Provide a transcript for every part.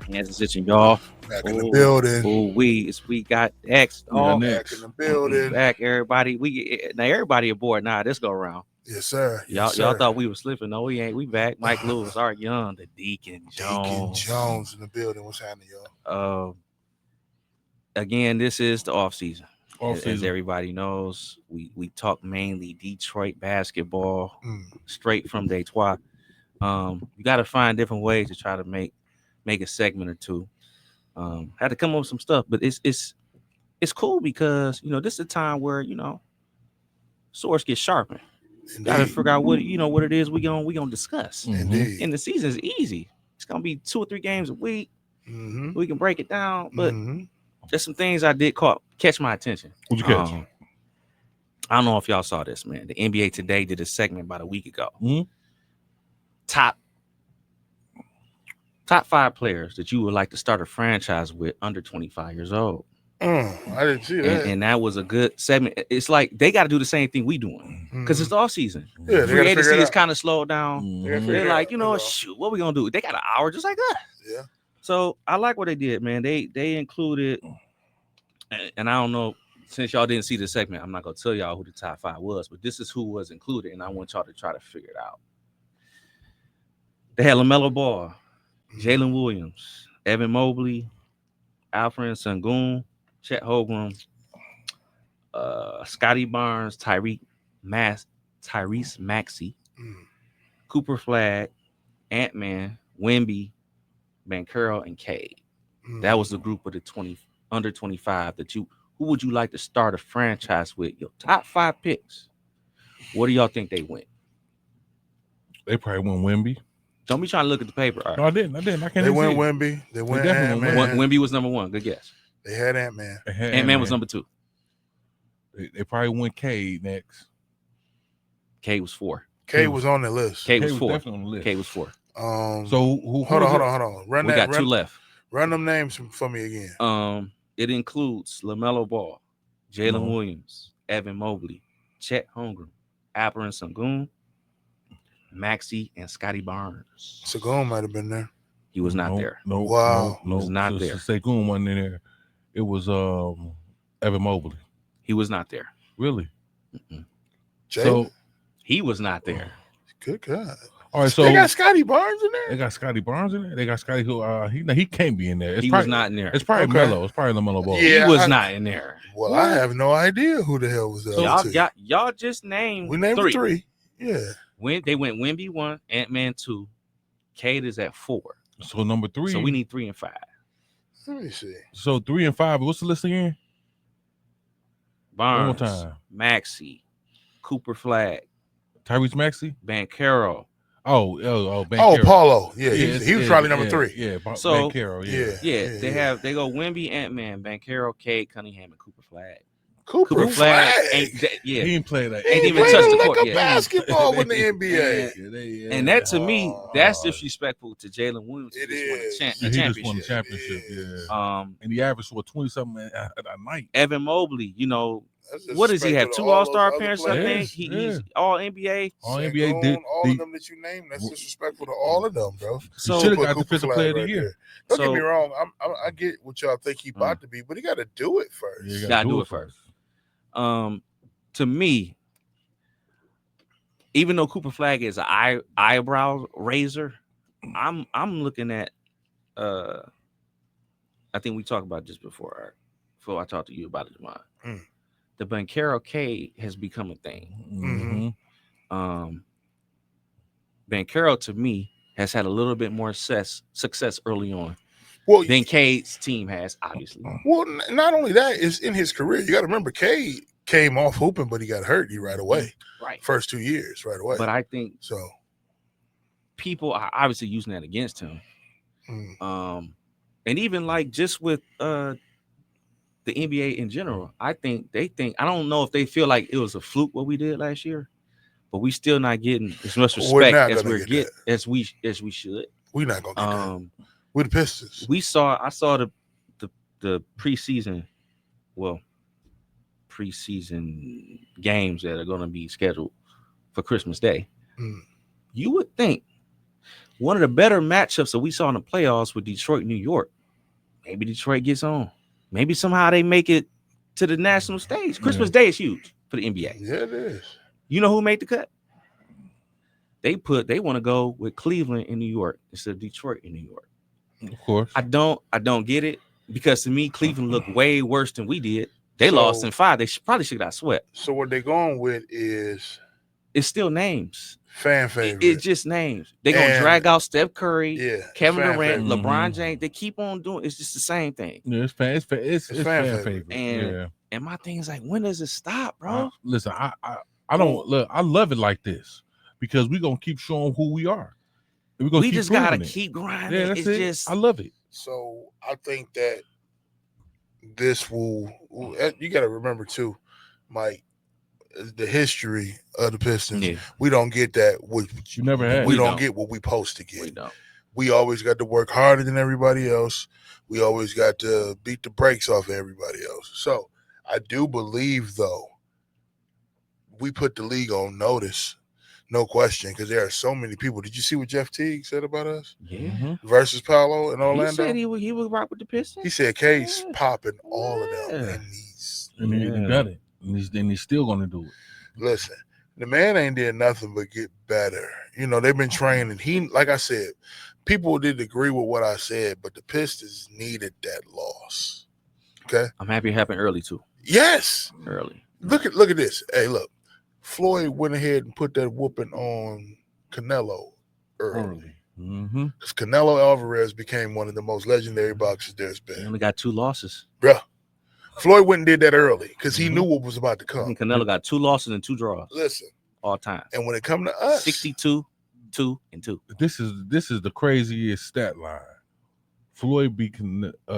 Kansas City, y'all. Back in the building. We got X. We got Oh, Back next. in the building. back everybody. Now everybody aboard. Nah, this go around. Yes, sir. Yes, Y'all sir. thought we were slipping. No, we ain't. We back. Mike Lewis, Art Young, the Deacon Deacon Jones. Jones in the building. What's happening, y'all? Again, this is the off season. As Off-season. everybody knows, we talk mainly Detroit basketball, Mm. straight from Detroit. You got to find different ways to try to make a segment or two. Had to come up with some stuff, but it's cool because this is a time where swords get sharpened. Got to Indeed. figure out what it is we gonna discuss. Indeed. And the season is easy. It's gonna be 2 or 3 games a week. Mm-hmm. We can break it down, but Mm-hmm. just some things I did catch my attention. What'd you catch? I don't know if y'all saw this, man. The NBA Today did a segment about a week ago. Mhm. Top 5 players that you would like to start a franchise with under 25 years old. I didn't see that. And that was a good segment. It's like they got to do the same thing we doing because it's the off season. Yeah, they Free gotta agency figure it is out. kind of slowed down. They gotta figure They're it like, out. shoot, what we gonna do? They got an hour just like us. Yeah. So I like what they did, man. They included, and I don't know, since y'all didn't see the segment, I'm not gonna tell y'all who the top 5 was, but this is who was included, and I want y'all to try to figure it out. They had LaMelo Ball, Jalen Williams, Evan Mobley, Alfred Sengun, Chet Holmgren, Scotty Barnes, Tyrese Maxey, Cooper Flag, Ant-Man, Wemby, Banchero, and Cade. That was the group of the under 25 that who would you like to start a franchise with? Your top 5 picks. What do y'all think they went? They probably won Wemby. Don't be trying to look at the paper. Right. No, I didn't. I can't They even went see it. Wemby. They went definitely Ant-Man. went Wemby was number 1. Good guess. They had Ant-Man. Ant-Man was number 2. They probably went Cade next. Cade was 4. Cade was on the list. Cade was 4. Definitely on the list. Cade was 4. So who hold on. We got 2 left. Run them names for me again. It includes LaMelo Ball, Jalen Williams, Evan Mobley, Chet Holmgren, Alperen Sengun, Maxey, and Scotty Barnes. Sengun might have been there. He was not there. Wow. Wow. He was not there. Sengun wasn't in there. It was Evan Mobley. He was not there. Really? So he was not there. Good God. All right, so they got Scotty Barnes in there. They got Scotty Barnes in there. They got Scotty who he can't be in there. He was not in there. It's probably Melo. It's probably LaMelo Ball. Yeah, he was not in there. Well, I have no idea who the hell was there. Y'all just named. We named 3. Yeah. They went Wemby 1, Ant-Man 2. Cade is at 4. So number 3. So we need 3 and 5. Let me see. So 3 and 5. What's the list again? Barnes, one more time. Maxey, Cooper Flag, Tyrese Maxey, Banchero. Banchero. Oh, Paulo. Yeah, he was probably number 3. Yeah, so Banchero. Yeah. They go Wemby, Ant-Man, Banchero, Cade, Cunningham, and Cooper Flag. Cooper Flag. He ain't played that. Ain't even touched the court yet. Basketball with the NBA. And that to me, that's disrespectful to Jalen Williams. It is. He just won the championship. Yeah. And he averaged 20-something a night. Evan Mobley, what does he have? 2 All-Star appearances, I think. He's all NBA. All NBA did. All of them that you named, that's disrespectful to all of them, bro. So he should have got Defensive Player of the Year. Don't get me wrong. I get what y'all think he about to be, but he got to do it first. You got to do it first. To me, even though Cooper Flag is an eyebrow raiser, I'm looking at. I think we talked about this before I talked to you about it, Javon. The Banchero Cade has become a thing. Mm-hmm. Banchero to me has had a little bit more success early on than Cade's team has, obviously. Well, not only that, it's in his career. You got to remember, Cade came off hooping, but he got hurt right away. Right. First 2 years, right away. But I think so. People are obviously using that against him. And even like just with the NBA in general, I think I don't know if they feel like it was a fluke what we did last year, but we still not getting as much respect as we should. We're not gonna get that. We're the Pistons. I saw the preseason games that are going to be scheduled for Christmas Day. You would think one of the better matchups that we saw in the playoffs with Detroit, New York. Maybe Detroit gets on. Maybe somehow they make it to the national stage. Christmas Day is huge for the NBA. Yeah, it is. You know who made the cut? They want to go with Cleveland in New York instead of Detroit in New York. Of course. I don't get it because to me, Cleveland looked way worse than we did. They lost in 5. They probably should have got swept. So what they're going with is it's still names. Fan favorite. It's just names. They're gonna drag out Steph Curry, Kevin Durant, LeBron James. They keep on doing. It's just the same thing. Yeah, it's fan favorite. And my thing is like, when does it stop, bro? Listen, I don't look. I love it like this because we're gonna keep showing who we are. We just gotta keep grinding. Yeah, that's it. I love it. So I think that this will. You got to remember too, Mike, the history of the Pistons. Yeah. We don't get that. You never had. We don't get what we supposed to get. We don't. We always got to work harder than everybody else. We always got to beat the brakes off of everybody else. So I do believe, though, we put the league on notice. No question, because there are so many people. Did you see what Jeff Teague said about us? Yeah. Versus Paolo in Orlando? He said he would rock with the Pistons. He said K's popping all of them. And he got it. And he's still going to do it. Listen, the man ain't did nothing but get better. You know, they've been training. He, like I said, people didn't agree with what I said, but the Pistons needed that loss. Okay? I'm happy it happened early, too. Yes. Early. Look at this. Hey, look. Floyd went ahead and put that whooping on Canelo early. Because Canelo Alvarez became one of the most legendary boxers there's been. He only got 2 losses. Bruh. Floyd went and did that early because he knew what was about to come. And Canelo got 2 losses and 2 draws. Listen. All time. And when it come to us. 62, 2, and 2. This is the craziest stat line. Floyd beat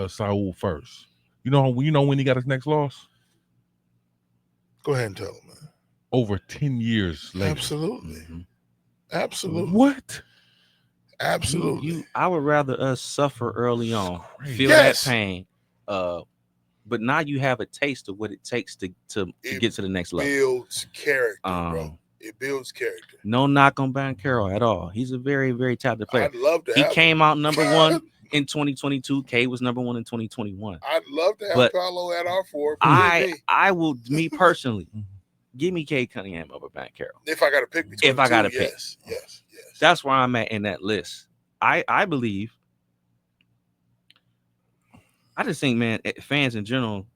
Saul first. You know when he got his next loss? Go ahead and tell him, man. Over 10 years later. Absolutely. Absolutely. What? Absolutely. I would rather us suffer early on, feel that pain, but now you have a taste of what it takes to get to the next level. It builds character, bro. It builds character. No knock on Banchero at all. He's a very, very talented player. I'd love to. He came out number 1 in 2022. K was number 1 in 2021. I'd love to have Paolo at our 4. I will, me personally. Give me Cade Cunningham over Banchero. If I got to pick between yes. That's where I'm at in that list. I believe. I just think, man, fans in general,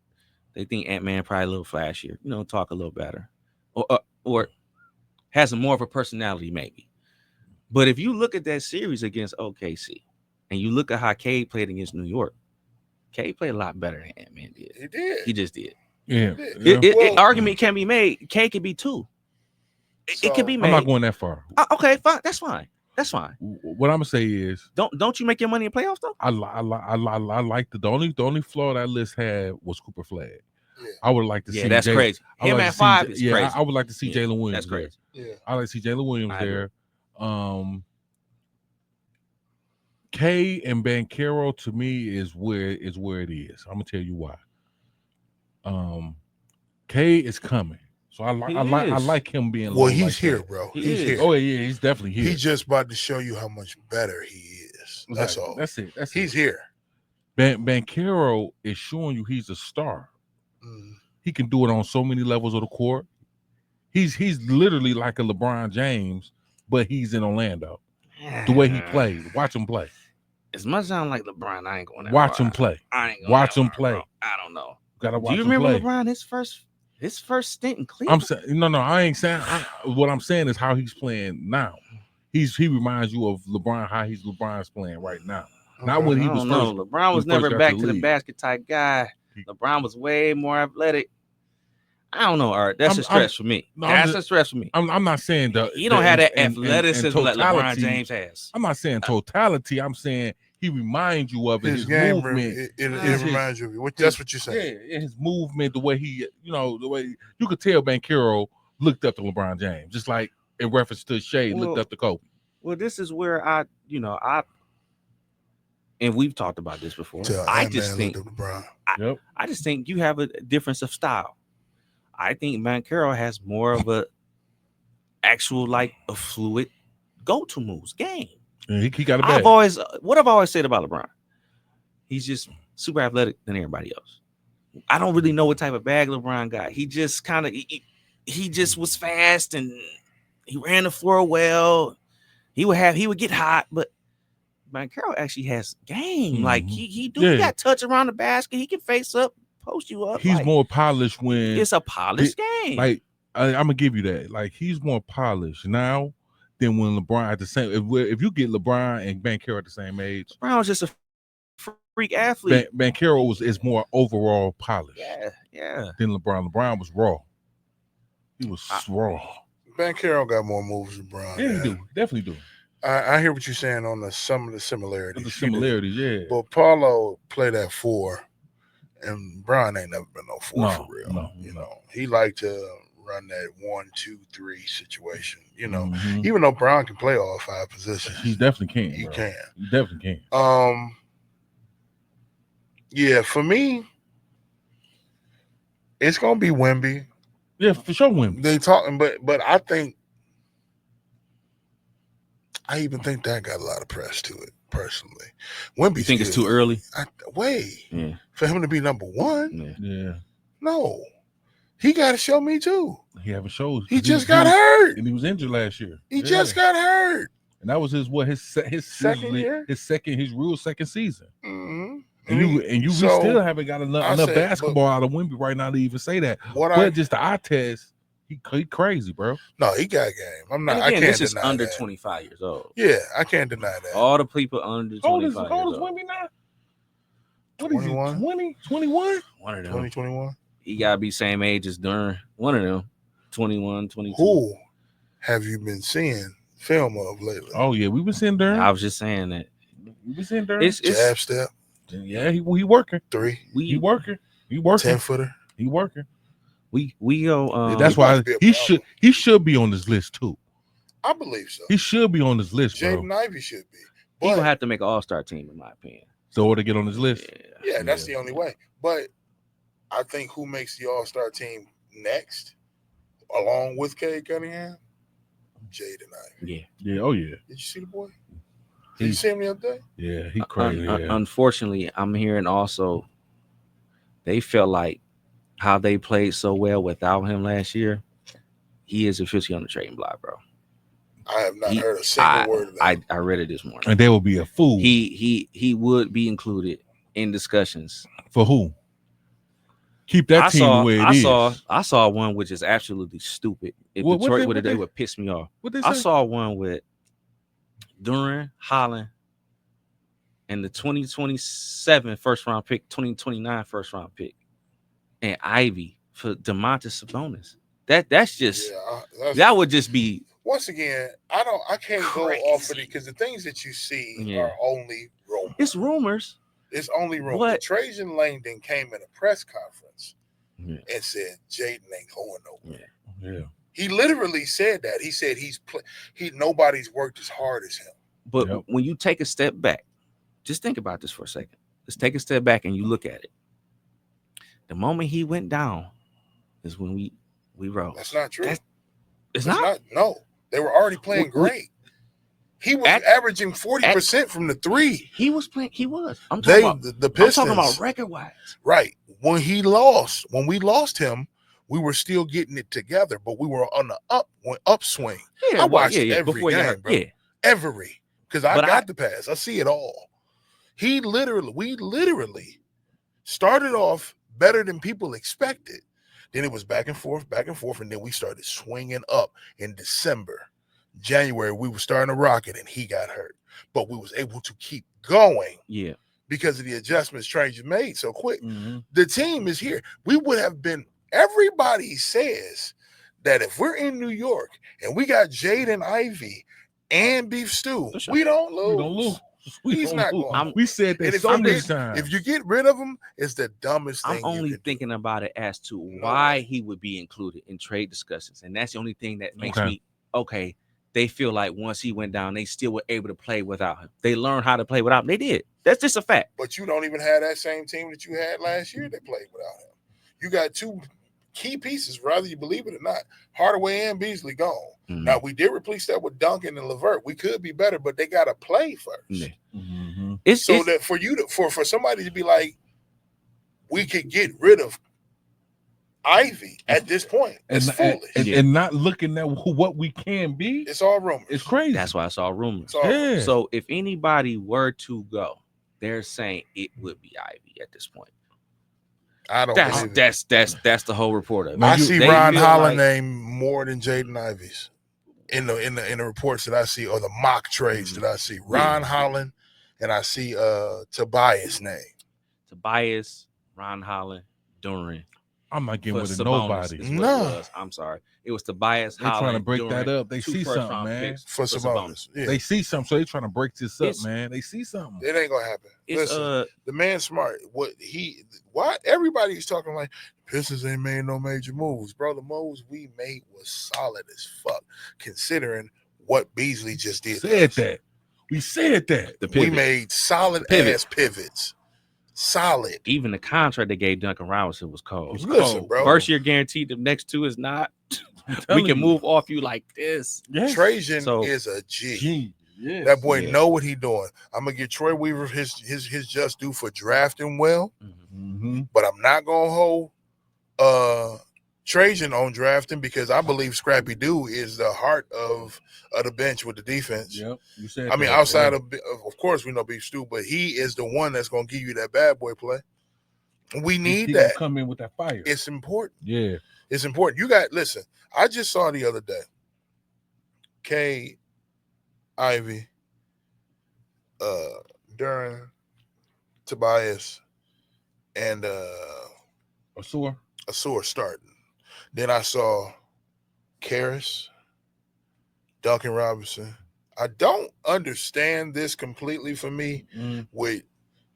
they think Ant-Man probably a little flashier, talk a little better, or has more of a personality maybe. But if you look at that series against OKC, and you look at how Cade played against New York, Cade played a lot better than Ant-Man did. He did. He just did. Yeah. Argument can be made. K could be 2. It could be made. I'm not going that far. Okay, fine. That's fine. What I'm gonna say is, don't you make your money in playoffs though? I like the only flaw that list had was Cooper Flag. Yeah. I would like to see. That's crazy. Him at 5 is crazy. I would like to see Jalen Williams. That's crazy. Yeah, I like to see Jalen Williams there. K and Banchero to me is where it is. I'm gonna tell you why. K is coming, so I like him being. Well, he's here, bro. He's here. Oh yeah, he's definitely here. He's just about to show you how much better he is. That's all. That's it. He's here. Banchero is showing you he's a star. He can do it on so many levels of the court. He's literally like a LeBron James, but he's in Orlando. The way he plays, watch him play. As much as I don't like LeBron, I ain't going to watch him play. I ain't going watch him play. Bro. I don't know. Gotta watch. Do you remember LeBron his first stint in Cleveland? I'm saying no. I ain't saying. What I'm saying is how he's playing now. He reminds you of LeBron. How LeBron's playing right now. Not when he was first. LeBron was never back to the basket type guy. LeBron was way more athletic. I don't know, Art. That's a stretch for me. That's a stretch for me. I'm not saying he don't have that athleticism that LeBron James has. I'm not saying totality. I'm saying he reminds you of his movement. It reminds you of it. That's what you're saying. Yeah, his movement, the way he, the way you could tell Banchero looked up to LeBron James, just like in reference to Shea looked up to Kobe. Well, this is where I and we've talked about this before. I just think you have a difference of style. I think Banchero has more of a actual a fluid go-to moves game. Yeah, he got a bag. What I've always said about LeBron, he's just super athletic than everybody else. I don't really know what type of bag LeBron got. He just kind of he just was fast and he ran the floor well. He would get hot, but Carroll actually has game. Like he got touch around the basket. He can face up, post you up. He's more polished when it's a polished game. Like I'm gonna give you that. Like he's more polished now than when LeBron at the same. If you get LeBron and Banchero at the same age, LeBron's just a freak athlete. Banchero is more overall polished. Yeah. Than LeBron. LeBron was raw. He was raw. Banchero got more moves than LeBron. Yeah, he do. Definitely do. I hear what you're saying on some of the similarities. Yeah. But Paulo played at 4, and Bron ain't never been no 4 for real. No. You know, he liked to run that 1, 2, 3 situation. You know, even though Bron can play all 5 positions, he definitely can. He definitely can. Yeah, for me, it's gonna be Wemby. Yeah, for sure, Wemby. They talking, but I think. I even think that got a lot of press to it, personally. Wemby, you think it's too early? For him to be number 1. Yeah. No, he got to show me too. He haven't showed. He just got hurt, and he was injured last year. He just got hurt, and that was his second year, his real second season. Mm-hmm. And you still haven't got enough basketball out of Wemby right now to even say that. But just the eye test. He crazy, bro. No, he got game. I'm not. Again, I can't this is deny under that. 25 years old. Yeah, I can't deny that. All the people under 25 years old. How old is Wemby now? What 21? Is he, 20? 21? One of them. 2021? He got to be same age as Duran. One of them. 21, 22. Who have you been seeing film of lately? Oh, yeah. We've been seeing Duran. I was just saying that. We've been seeing Duran. It's jab step. Yeah, he working. 3. He working. 10-footer. He working. We go. That's why he should be on this list too. I believe so. He should be on this list, bro. Jaden Ivey should be. He gonna have to make an all-star team, in my opinion. So to get on this list, yeah, that's the only way. But I think who makes the all-star team next, along with Cade Cunningham, Jaden Ivey. Yeah. Oh yeah. Did you see the boy? Did you see him the other day? Yeah, he crazy. Unfortunately, I'm hearing also they felt like how they played so well without him last year, he is officially on the trading block, bro. I have not heard a single word of that. I read it this morning. And they will be a fool. He would be included in discussions. For who? Keep that team the way it is. I saw one which is absolutely stupid. If Detroit would have done, it would piss me off. I saw one with Duran, Holland, and the 2027 first round pick, 2029 first round pick. And Ivy for Domantas Sabonis. That's just that would just be. Once again, I can't crazy. Go off of it because the things that you see are only rumors. It's rumors. It's only rumors. Trajan Langdon came in a press conference and said Jaden ain't going nowhere. Yeah. He literally said that. He said nobody's worked as hard as him. But when you take a step back, just think about this for a second. Let's take a step back and you look at it. The moment he went down is when we rose. That's not true. It's not. No, they were already playing great. He was averaging 40% from the 3. He was playing. He was. I'm talking about the Pistons. I'm talking about record wise. Right. When we lost him, we were still getting it together, but we were on the upswing. Yeah, I watched every before game, bro. Yeah. Every. Because I got the pass. I see it all. We literally started off better than people expected. Then it was back and forth, and then we started swinging up in December. January, we were starting to rock it, and he got hurt. But we was able to keep going because of the adjustments Trajan made so quick. Mm-hmm. The team is here. We would have been – everybody says that if we're in New York and we got Jaden Ivey and Beef Stew, we don't lose. We don't lose. He's not going. We said that so many times. If you get rid of him, it's the dumbest thing. I'm only thinking about it as to why he would be included in trade discussions, and that's the only thing that makes me okay. They feel like once he went down, they still were able to play without him. They learned how to play without him. They did. That's just a fact. But you don't even have that same team that you had last year that played without him. You got 2 key pieces, whether you believe it or not. Hardaway and Beasley gone. Mhm. Now we did replace that with Duncan and LeVert. We could be better, but they got to play first. Yeah. Mm-hmm. It's That for you to for somebody to be like, we could get rid of Ivy at this point. It's foolish. And not looking at what we can be. It's all rumors. It's crazy. That's why I saw rumors. It's all rumors. So if anybody were to go, they're saying it would be Ivy at this point. I don't believe it. That's the whole report of it. I see Ron Holland name more than Jaden Ivey's in the reports that I see, or the mock trades that I see. Ron Holland, and I see Tobias name. Tobias, Ron Holland, Duran. I'm not getting with Sabonis nobody. No, I'm sorry. It was Tobias. They're Holland, trying to break Duran, that up. They see something, man. For Sabonis. Yeah. They see something, so they're trying to break this up, man. They see something. It ain't gonna happen. It's, Listen, the man's smart. Why everybody's talking like Pistons ain't made no major moves, bro? The moves we made was solid as fuck, considering what Beasley just did. We said that. We made solid ass pivots. Solid. Even the contract they gave Duncan Robinson was cold. Listen, bro. First year guaranteed. The next two is not. We can move off you like this. Yes. Trajan is a G. Yes. That boy know what he doing. I'm gonna give Troy Weaver his just due for drafting well, but I'm not gonna hold Trajan on drafting because I believe Scrappy Doo is the heart of the bench with the defense. Yep, you said. I mean, outside of course we know Beef Stew, but he is the one that's gonna give you that bad boy play. We need that. Come in with that fire. It's important. Yeah, it's important. Listen. I just saw the other day. K. Ivy, Duran, Tobias, and Asur starting. Then I saw Karras, Duncan Robinson. I don't understand this completely for me with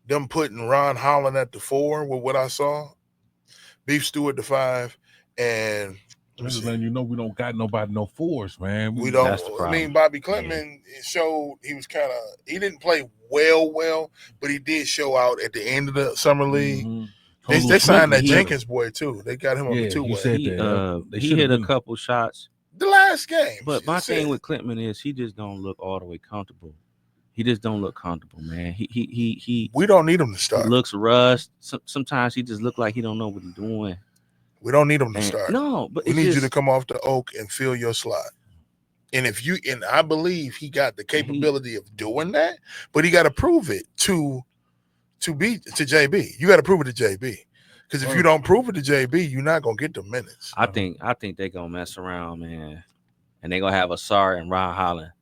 them putting Ron Holland at the 4 with what I saw. Beef Stew at the 5, and just letting you know we don't got nobody no 4s, man. We don't. I mean, Bobby Clement showed he was he didn't play well, but he did show out at the end of the summer league. They signed that Jenkins boy too. They got him on the 2-way. He hit a couple shots the last game. But my thing with Clement is he just don't look all the way comfortable. He just don't look comfortable, man. He we don't need him to start. He looks rushed. Sometimes he just look like he don't know what he's doing. We don't need him to start. No, but we need you to come off the oak and fill your slot. And I believe he got the capability of doing that, but he got to prove it to JB. You got to prove it to JB. Because if you don't prove it to JB, you're not gonna get the minutes. I think they're gonna mess around, man. And they're gonna have Asar and Ron Holland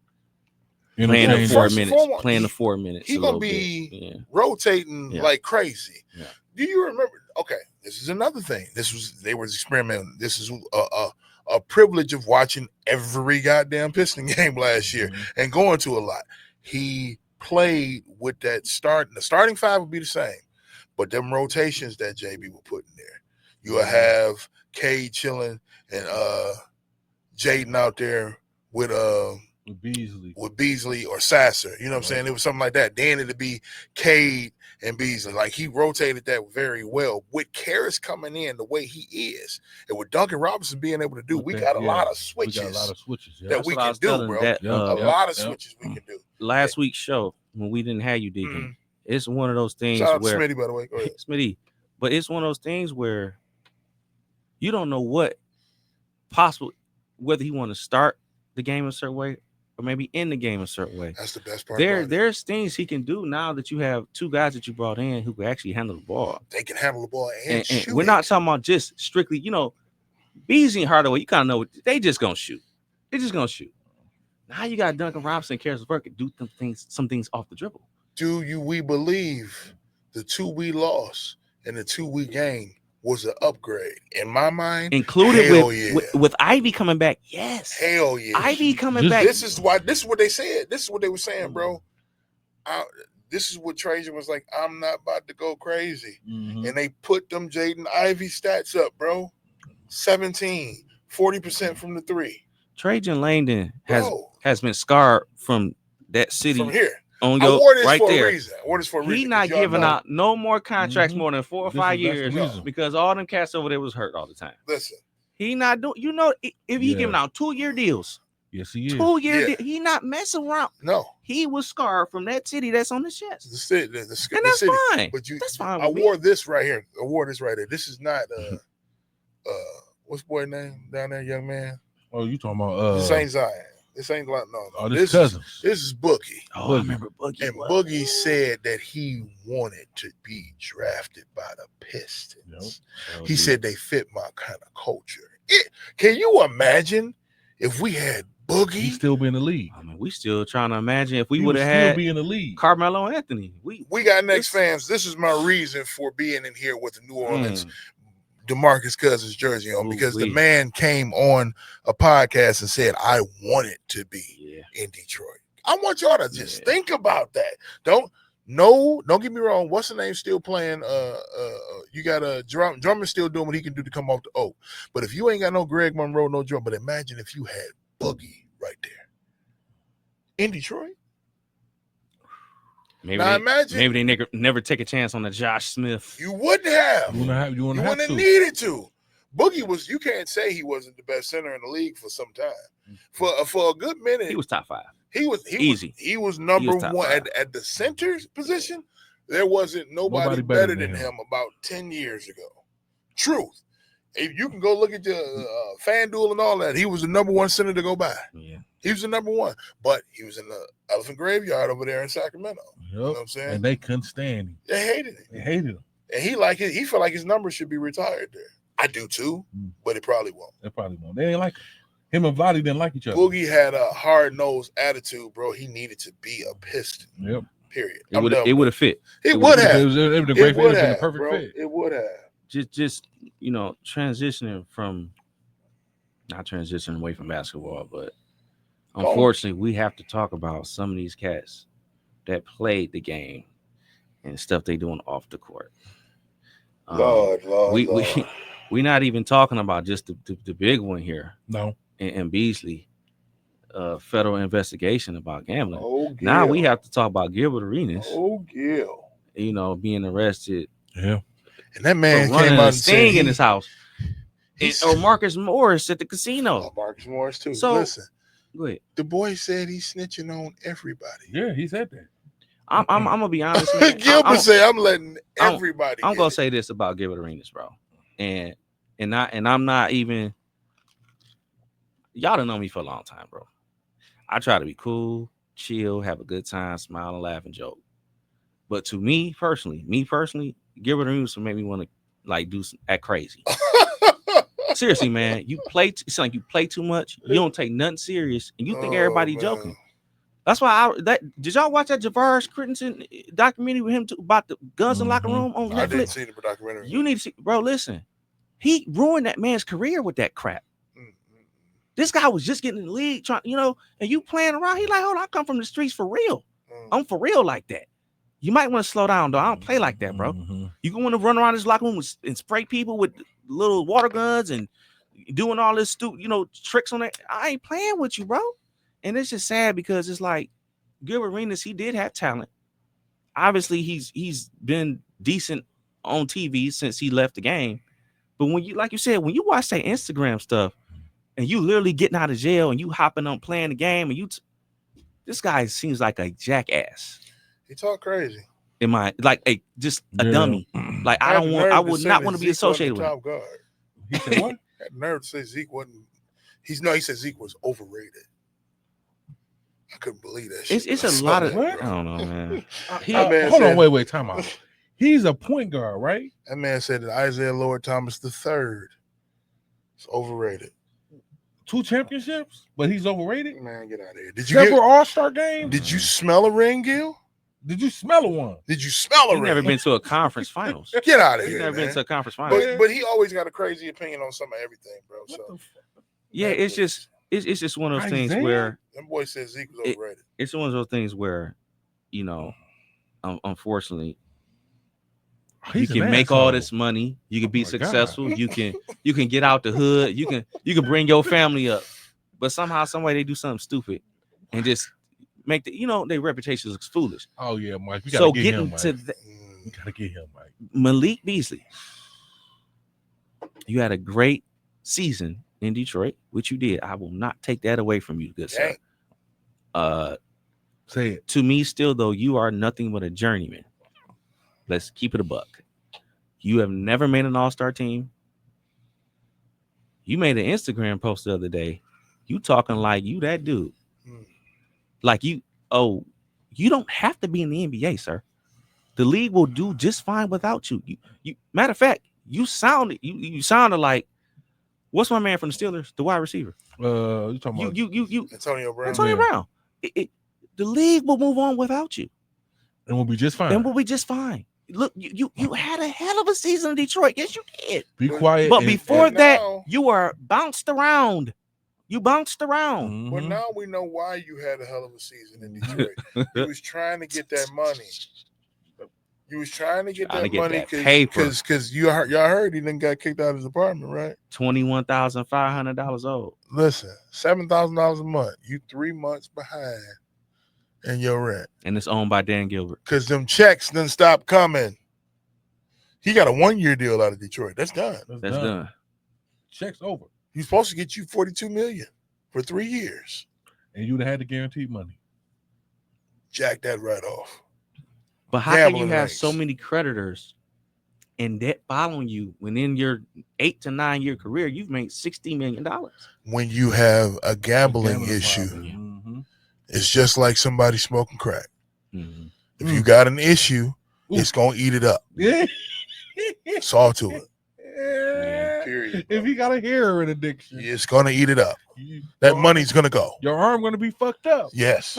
playing the 4 minutes. He's gonna be rotating like crazy. Yeah. Do you remember? Okay, this is another thing. They were experimenting. This is a privilege of watching every goddamn Piston game last year and going to a lot. He played with that the starting 5 would be the same, but them rotations that JB will put in there, you'll have Cade chilling and Jaden out there with Beasley or Sasser. You know what I'm saying? It was something like that. Then it'd be Cade and Beasley. Like he rotated that very well. With Karras coming in the way he is, and with Duncan Robinson being able to do, we got a lot of switches. We got a lot of switches that we can do, bro. A lot of switches we can do. Last week's show when we didn't have you, Deacon, it's one of those things Shout out where to Smitty, by the way. Go ahead. Smitty, but it's one of those things where you don't know what possible whether he want to start the game a certain way or maybe end the game a certain way. That's the best part. There's things he can do now that you have 2 guys that you brought in who can actually handle the ball. They can handle the ball and shoot. We're not talking about just strictly, Beasley and Hardaway. You kind of know they just gonna shoot. They're just gonna shoot. Now you got Duncan Robinson, Karras LeVert can do some things off the dribble. We believe the 2 we lost and the 2 we gained was an upgrade in my mind, included with Ivy coming back. Yes, hell yeah, Ivy coming back. This is what they said. This is what they were saying, bro. This is what Trajan was like. I'm not about to go crazy, and they put them Jaden Ivy stats up, bro. 17, 40% from the 3. Trajan Langdon has been scarred from that city. From here. on I your wore this right for there. a reason. I wore this for a reason. He not 'cause y'all giving know. out no more contracts Mhm. more than 4 or That's 5 the years reason. because all them cats over there was hurt all the time. Listen, He not doing. You know, if he giving out 2-year deals, Yes, he is. 2-year, Yeah. he not messing around. no, He was scarred from that city that's on the chest, the city, and the that's city. fine. But That's fine I with me. wore this right here. I wore this right here. This is not what's boy name down there, young man? Oh, you talking about This ain't Zion. This ain't like no. Oh, This cousins. This is Boogie. Oh, Boogie. I remember Boogie. And Boogie said that he wanted to be drafted by the Pistons. Yep. He said they fit my kind of culture. Can you imagine if we had Boogie? He still be in the league. I mean, we still trying to imagine if we He would would have still had be in the league. Carmelo Anthony. We got next fans. This is my reason for being in here with the New Orleans Mm. DeMarcus Cousins jersey on, because the Ooh-wee. man came on a podcast and said, I wanted to be in Detroit. I want y'all to just think about that. Don't get me wrong. What's the name still playing? You got a Drummond still doing what he can do to come off the oak. But if you ain't got no Greg Monroe, no Drummond, but imagine if you had Boogie right there in Detroit. Maybe Now they, imagine maybe they never take a chance on the Josh Smith. you wouldn't have. You wouldn't have to. Needed to. Boogie was. You can't say he wasn't the best center in the league for some time. For a good minute, He was top 5. He was easy. He was number top one 5. at the center position. There wasn't nobody better than him about 10 years ago. Truth. If you can go look at your FanDuel and all that, he was the number one center to go by. Yeah. He was the number one, but he was in the elephant graveyard over there in Sacramento. Yep. You know what I'm saying? And they couldn't stand him. They hated him. They hated him. And he felt like his number should be retired there. I do too, but it probably won't. They probably won't. They ain't like him and Vladdy didn't like each other. Boogie had a hard-nosed attitude, bro. He needed to be a Piston. Yep. Period. It would have fit. It would have. It was a great fit. It would have been a perfect fit. It would have. Just transitioning from, not transitioning away from basketball, but unfortunately we have to talk about some of these cats that played the game and stuff they doing off the court. Lord. We not even talking about just the big one here. No. And Beasley, federal investigation about gambling. Oh, Gil. Now we have to talk about Gilbert Arenas. Oh, Gil. Being arrested. Yeah. And that man running came out a and sting said in his house. Or Marcus Morris at the casino. Oh, Marcus Morris too. So, listen, go ahead. the boy said he's snitching on everybody. Yeah, he said that. I'm gonna be honest, man. Gilbert said, "I'm letting everybody." I'm gonna say this about Gilbert Arenas, bro, and I'm not even. Y'all done know me for a long time, bro. I try to be cool, chill, have a good time, smile and laugh and joke. But to me personally, Gilbert Arenas will make me want to act crazy. Seriously, man, it's like you play too much. You don't take nothing serious, and you think everybody joking. That's why did y'all watch that Javaris Crittenson documentary with him about the guns in the locker room on Netflix? I didn't see the documentary. You need to see, bro. Listen, he ruined that man's career with that crap. This guy was just getting in the league, trying, and you playing around. He like, hold on, I come from the streets for real. I'm for real like that. You might want to slow down, though. I don't play like that, bro. You going to run around this locker room and spray people with little water guns and doing all this stupid, tricks on it. I ain't playing with you, bro. And it's just sad because it's like Gilbert Arenas, he did have talent. Obviously, he's been decent on TV since he left the game. But when you, like you said, when you watch that Instagram stuff and you literally getting out of jail and you hopping on playing the game and this guy seems like a jackass. He talk crazy. Just a dummy. Like I would not want to be associated with him. Top guard. He said what? Had nerve to say Zeke wasn't. He said Zeke was overrated. I couldn't believe that shit. It's a lot of. I don't know, man. Hold on, wait, time out. He's a point guard, right? That man said that Isaiah Lord Thomas III is overrated. 2 championships, but he's overrated. Man, get out of here. Several All-Star games. Did you smell a ring, Gil? Did you smell one? Did you smell a ring? Never been to a conference finals. Get out of He's here. Never man. been to a conference finals. But he always got a crazy opinion on some of everything, bro. So yeah, it's just one of those things where them boys said Zeke was overrated. It's one of those things where, unfortunately, you can make all this money, you can be successful, you can get out the hood, you can bring your family up, but somehow, some way they do something stupid and just make their reputation looks foolish. Oh yeah, Mike. We So gotta get getting him, Mike. to We gotta get him, Mike. Malik Beasley, you had a great season in Detroit, which you did. I will not take that away from you, good sir. Say it. To me, still though, you are nothing but a journeyman. Let's keep it a buck. You have never made an all-star team. You made an Instagram post the other day. You talking like you that dude. Like you don't have to be in the NBA, sir. The league will do just fine without you. You matter of fact, you sounded like what's my man from the Steelers, the wide receiver? You talking about you Antonio Brown. Antonio Brown. The league will move on without you. and we'll be just fine. And we'll be just fine. Look, you had a hell of a season in Detroit. Yes, you did. Be quiet. But before and that, now- you were bounced around. You bounced around. Mhm. Well, now we know why you had a hell of a season in Detroit. You was trying to get that money. You was trying to get Trying to that get money that paper. because y'all heard he didn't got kicked out of his apartment, right? $21,500 old. Listen, $7,000 a month. You 3 months behind in your rent And it's owned by Dan Gilbert. because them checks didn't stop coming. He got a 1-year deal out of Detroit. That's done. That's done. Check's over, He's supposed to get you $42 million for 3 years. and you'd have had the guaranteed money. Jack that right off. But how can you Gambling have rates. so many creditors and debt following you when in your 8 to 9 year career you've made $60 million? When you have a gambling Gambling issue, problem. Mhm. it's just like somebody smoking crack. Mhm. If you got an issue, it's gonna eat it up. Yeah. It's all to it. Yeah. Period. If he got a heroin addiction, It's gonna eat it up. you- That your money's gonna go. your arm gonna be fucked up. Yes,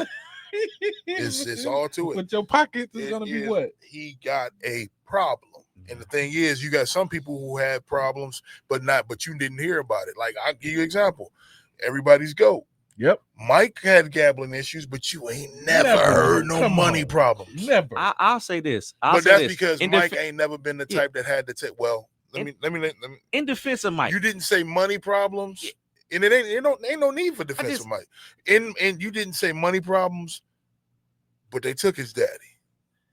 it's all to it. But your pockets is It gonna be is- what? He got a problem. And the thing is, you got some people who had problems, but you didn't hear about it. Like I'll give you an example. Everybody's GOAT. Yep. Mike had gambling issues, but you ain't never Never. heard no Come money on. problems. Never. I'll say this. But that's because in Mike ain't never been the Yeah. type that had to take. Well, let me. in defense of Mike, You didn't say money problems, and it ain't no need for defense of Mike. And you didn't say money problems, but they took his daddy.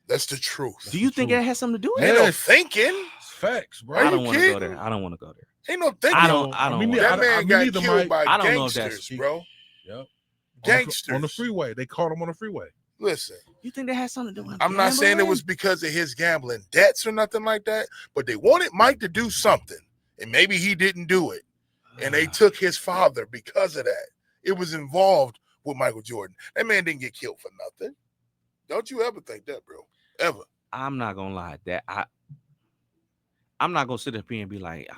That's the truth. do you think that has something to do with Ain't it? no Yes. thinking. It's facts, bro. Are I don't you want to go kidding? there. I don't want to go there. Ain't no thinking. I don't mean, want That I man mean, got neither, killed Mike. by I don't know if that's- gangsters, bro. Yep. Gangsters. On the freeway. They caught him on the freeway. Listen, You think that has something to do with I'm not saying it gambling? was because of his gambling debts or nothing like that, but they wanted Mike to do something, and maybe he didn't do it, and they took his father because of that. It was involved with Michael Jordan. That man didn't get killed for nothing. Don't you ever think that, bro? Ever. I'm not gonna lie. I'm not gonna sit up here and be like,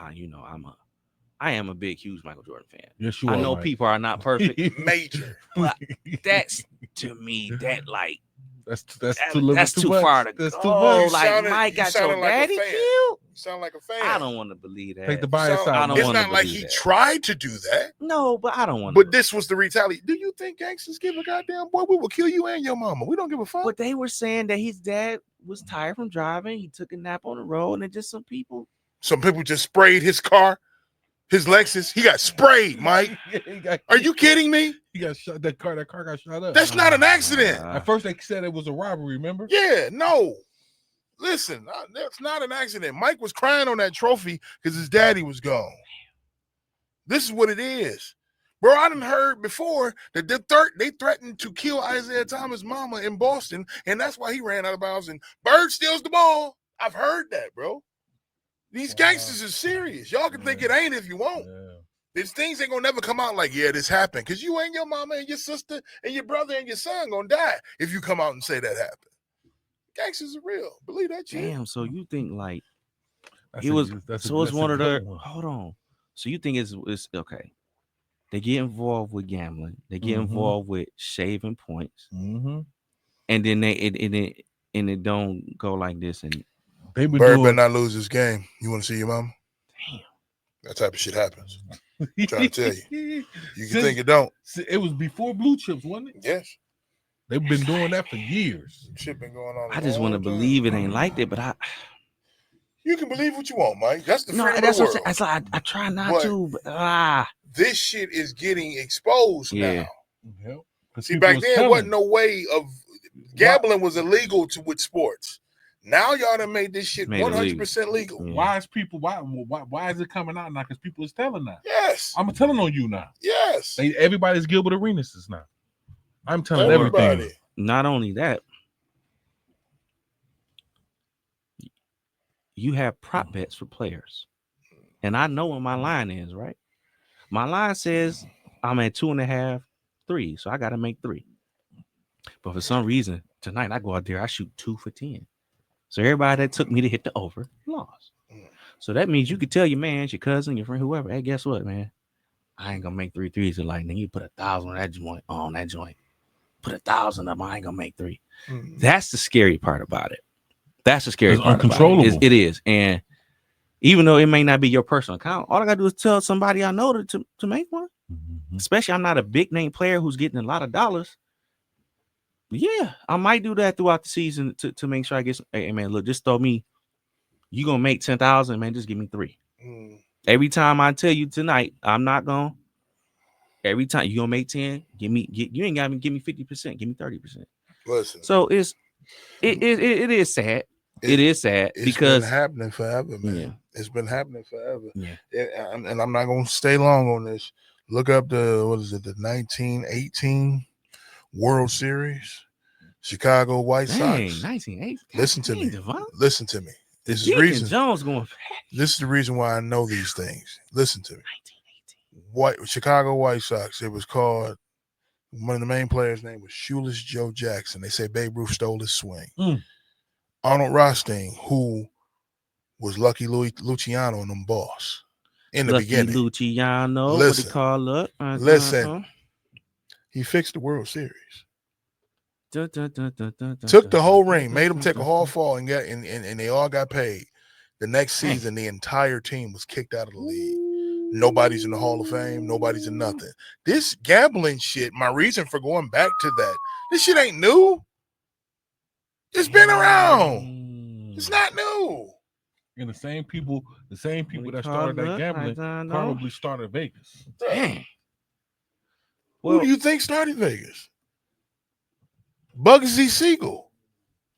I am a big, huge Michael Jordan fan. Yes, you I are. know Mike. people are not perfect. Major. But that's to me that like That's that's too too much. far to That's go. too much. You Like sounded- Mike you got sounded your like a daddy fan. killed. You sound like a fan. I don't want to believe that. Take the bias So, out. I don't it's wanna not like believe he that. tried to do that, No, but I don't want. but this was the retaliation. Do you think gangsters give a goddamn boy? We will kill you and your mama. We don't give a fuck. But they were saying that his dad was tired from driving. He took a nap on the road, and then just some people. Some people just sprayed his car, his Lexus. He got sprayed, Mike. Are you kidding me? He got shot. That car got shot up. That's not an accident. At first they said it was a robbery. Remember? Yeah, no. Listen, that's not an accident. Mike was crying on that trophy because his daddy was gone. This is what it is. Bro, I done heard before that they threatened to kill Isaiah Thomas' mama in Boston, and that's why he ran out of bounds, and Bird steals the ball. I've heard that, bro. These gangsters is serious. Y'all can think it ain't if you want. Yeah. These things ain't gonna never come out like, yeah, this happened. Because you and your mama and your sister and your brother and your son gonna die if you come out and say that happened. Gangsters are real. Believe that shit. Damn. So you think like That's it a- was? that's a- So it's that's a one of good the. one. Hold on. So you think it's okay? They get involved with gambling. They get Mhm. involved with shaving points, Mhm. and then it don't go like this. And They been Bird better doing. not lose this game. You want to see your mama? damn, That type of shit happens. trying to tell you. You can think it don't. It was before blue chips, wasn't it? Yes. They've been doing that for years. Shit been going on. I just want to believe it ain't like that, but I You can believe what you want, Mike. That's the no, freedom that's of what the I'm world. saying. It's like I try not But- to, but This shit is getting exposed Yeah. now. Yep. See, back then wasn't no way of gambling was illegal with sports. Now y'all done made this shit 100% legal. Yeah. Why is people? Why is it coming out now? Because people is telling now. Yes, I'm telling on you now. Yes, everybody's Gilbert Arenas now. I'm telling everybody. Not only that, you have prop bets for players, and I know what my line is. Right, my line says I'm at 2.5, 3, so I got to make 3. But for some reason tonight I go out there, I shoot 2 for 10. So everybody that took me to hit the over lost. So that means you could tell your man, your cousin, your friend, whoever, hey, guess what, man? I ain't gonna make 3 threes. And like, then you put 1,000 on that joint. Put 1,000 of them, I ain't gonna make 3. That's the scary part about it. That's the scary part. Uncontrollable. It is. And even though it may not be your personal account, all I gotta do is tell somebody I know to make one. Especially I'm not a big name player who's getting a lot of dollars. Yeah, I might do that throughout the season to make sure I get some. Hey, man, look, just throw me. You gonna make 10,000, man? Just give me 3. Every time I tell you tonight, I'm not gonna. Every time you gonna make 10, you ain't gotta give me 50%. Give me 30%. Listen. So it is sad. It is sad because it's been happening forever, man. Yeah. It's been happening forever. Yeah. And I'm not gonna stay long on this. Look up the 1918 World Series, Chicago White Sox. 1980. Listen to me. Devon. Listen to me. This is Deacon Jones going. This is the reason why I know these things. Listen to me. Chicago White Sox. It was called. One of the main players' name was Shoeless Joe Jackson. They say Babe Ruth stole his swing. Arnold Rothstein, who was Lucky Luciano and them boss in the beginning. Luciano, listen, what they call up. Listen, he fixed the World Series. Took Took the whole ring, made them take a whole fall, and they all got paid. The next season, the entire team was kicked out of the league. Nobody's in the Hall of Fame. Nobody's in nothing. This gambling shit, my reason for going back to that, this shit ain't new. It's been around. It's not new. And the same people that started that gambling probably started Vegas. Dang. Who do you think started Vegas? Bugsy Siegel.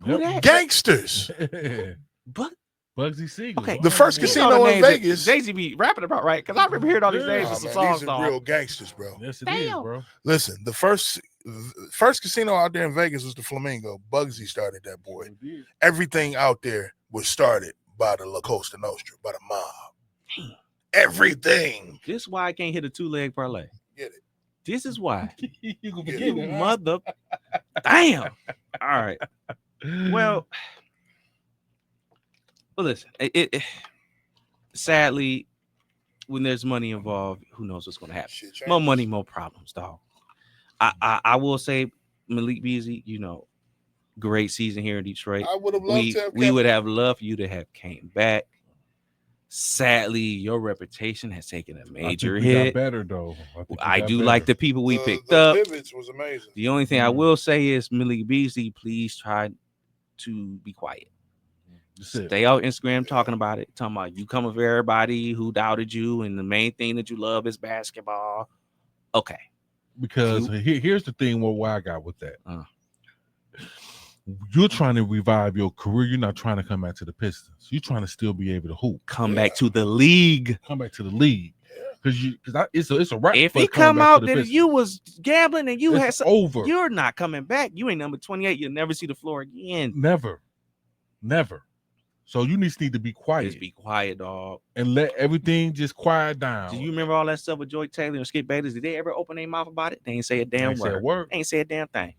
Yep. Gangsters. Bugsy Siegel. Okay. The first casino in Vegas. Jay-Z be rapping about, right? Because I remember hearing all these names and some songs. These are real gangsters, bro. Yes, it is, bro. Listen, the first casino out there in Vegas was the Flamingo. Bugsy started that boy. Everything out there was started by the La Costa Nostra, by the mob. Everything. This is why I can't hit a 2-leg parlay. Get it. This is why. You mother. Damn. All right. Well, listen. It sadly, when there's money involved, who knows what's going to happen? More money, more problems, dog. I will say, Malik Beasley, great season here in Detroit. I would have loved to have we would have loved you to have came back. Sadly, your reputation has taken a major hit. Got better though. I do like the people we picked up. Pivots was amazing. The only thing I will say is, Malik Beasley, please try to be quiet. Stay out Instagram talking about it, talking about you coming for everybody who doubted you, and the main thing that you love is basketball. Okay. Because here's the thing why I got with that. You're trying to revive your career. You're not trying to come back to the Pistons. You're trying to still be able to hoop. Come back to the league. Come back to the league. Because it's a right. If he come out that you was gambling and you had over, you're not coming back. You ain't number 28. You'll never see the floor again. Never. So you need to be quiet. Just be quiet, dog. And let everything just quiet down. Do you remember all that stuff with Joy Taylor and Skip Bayless? Did they ever open their mouth about it? They ain't say a damn word. They ain't say a damn thing.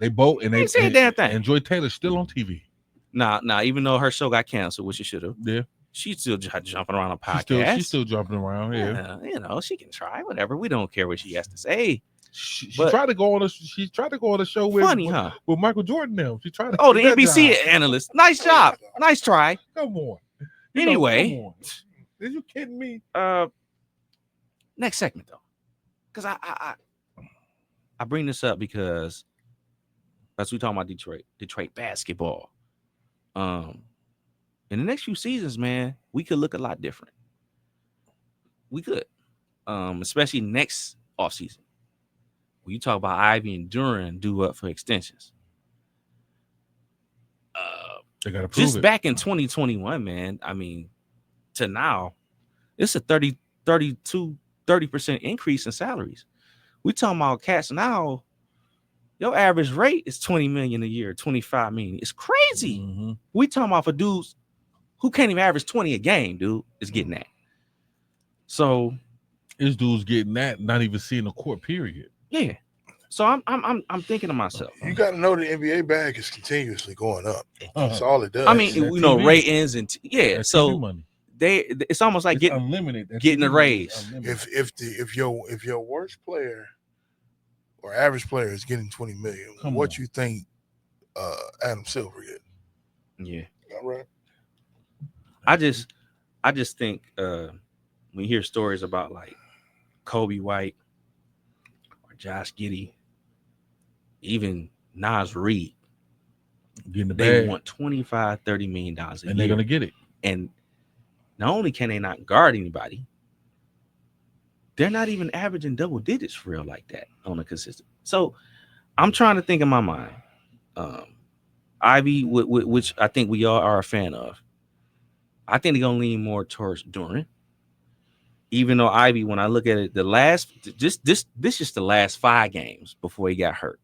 They both and they say a damn thing. And Joy Taylor's still on TV. Nah. Even though her show got canceled, which it should have. Yeah. She's still jumping around a podcast. She's still jumping around. Yeah. She can try whatever. We don't care what she has to say. She tried to go on a show with Michael Jordan now. She tried to. Oh, the NBC analyst. Nice job. Nice try. Come on. Anyway, come on. Are you kidding me? Next segment though, because I bring this up because as we talking about Detroit basketball, in the next few seasons, man, we could look a lot different. We could, especially next offseason. when you talk about Ivy and Duran due up for extensions. They got to prove Just it. back in 2021, man. I mean, to now, it's a 30% increase in salaries. We talking about cats now. Your average rate is 20 million a year, 25 million. It's crazy. Mm-hmm. We talking about for dudes who can't even average 20 a game, dude, is getting that. So This dude's getting that, not even seeing the court. Period. yeah. So I'm thinking to myself. You got to know the NBA bag is continuously going up. That's all it does. I mean, And that you know, TV. ratings and yeah. That So TV money. it's almost like It's getting unlimited. That getting TV a money is raise. unlimited. if your worst player or average player is getting 20 million, Come what on. you think Adam Silver get? Yeah. All right. I just think when you hear stories about like Kobe White or Josh Giddey, even Nas Reed, Getting the they bag, want $25-30 million a and year. they're gonna get it. And not only can they not guard anybody, they're not even averaging double digits for real like that on a consistent. So I'm trying to think in my mind. Ivy, which I think we all are a fan of. I think they're gonna lean more towards Duran. Even though Ivy, when I look at it, this is the last 5 games before he got hurt.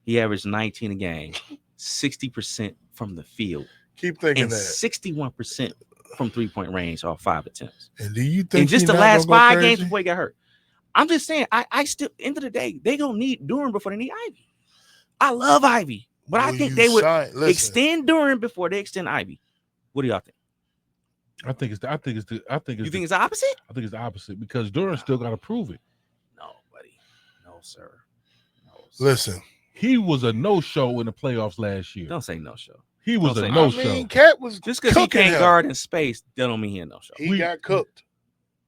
He averaged 19 a game, 60% from the field, Keep thinking and that. 61% from 3-point range off 5 attempts. And do you think In just he the not last gonna go 5 games crazy? before he got hurt. I'm just saying, I still, end of the day, they gonna need Duran before they need Ivy. I love Ivy, but I Will think you they would listen, extend Duran before they extend Ivy. What do y'all think? I think it's the opposite? I think it's the opposite because Duran still got to prove it. No, buddy. No, sir. No, sir. Listen, He was a no-show in the playoffs last year. Don't say no show. He was Don't a say no-show. I mean, Cat was Just because he cooking can't him. guard in space, that don't mean he ain't no show. He got cooked